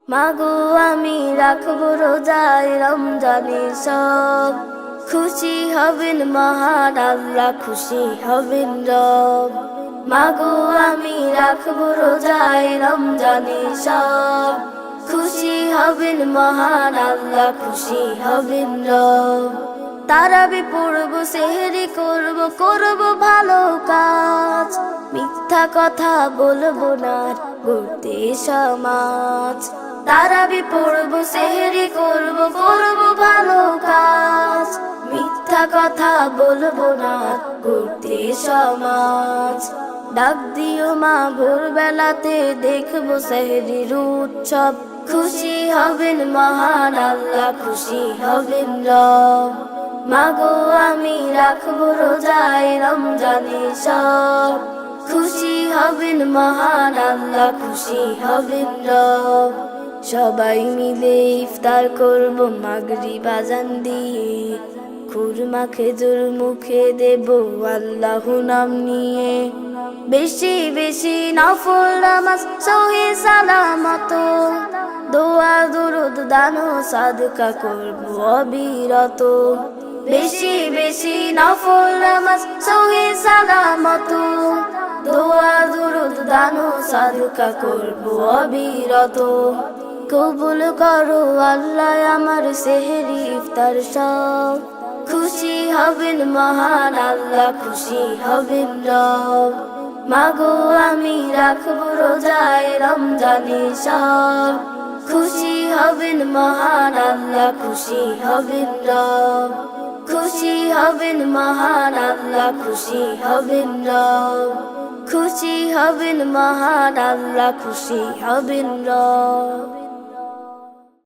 মাগো আমি রাখবো রোজায় রমজানের সব, খুশি হবেন মহান আল্লাহ, খুশি হবেন রব। মাগো আমি রাখবো রোজায় রমজানের সব, খুশি হবেন মহান আল্লাহ, খুশি হবেন রব। তারাবি পড়বো, সেহরি করবো, করবো ভালো কাজ, মিথ্যা কথা বলবো না গড়তে সমাজ। তারাবি পড়বো, সেহরি করবো, করবো ভালো কাজ, মিথ্যা কথা বলবো না গড়তে সমাজ। ডাক দিও মা ভোরবেলাতে, দেখবো সেহরির উৎসব, খুশি হবেন মহান আল্লাহ, খুশি হবেন রব। মাগো আমি রাখবো রোজায় রমজানের সব, খুশি হবেন মহান আল্লাহ, খুশি হবেন রব। সবাই মিলে ইফতার করবো মাগরিব আযান দিয়ে, খুরমা খেজুর মুখে দেব আল্লাহ নাম নিয়ে। বেশি বেশি নফল নামাজ সহি সালামত, দোয়া দুরুদ দান সাদকা করবো অবিরত। বেশি বেশি নফল নামাজ সহি সালামত, দোয়া দুরুদ দান সাদকা করবো অবিরত। কবুল করো আল্লাহ আমার সেহরি ইফতার সব, খুশি হবেন মহান আল্লাহ, খুশি হবেন রব। মাগো আমি রাখবো রোজায় রমজানের সব, খুশি হবেন মহান আল্লাহ, খুশি হবেন রব। খুশি হবেন মহান আল্লাহ, খুশি হবেন রব। খুশি হবেন মহান আল্লাহ, খুশি হবেন রব।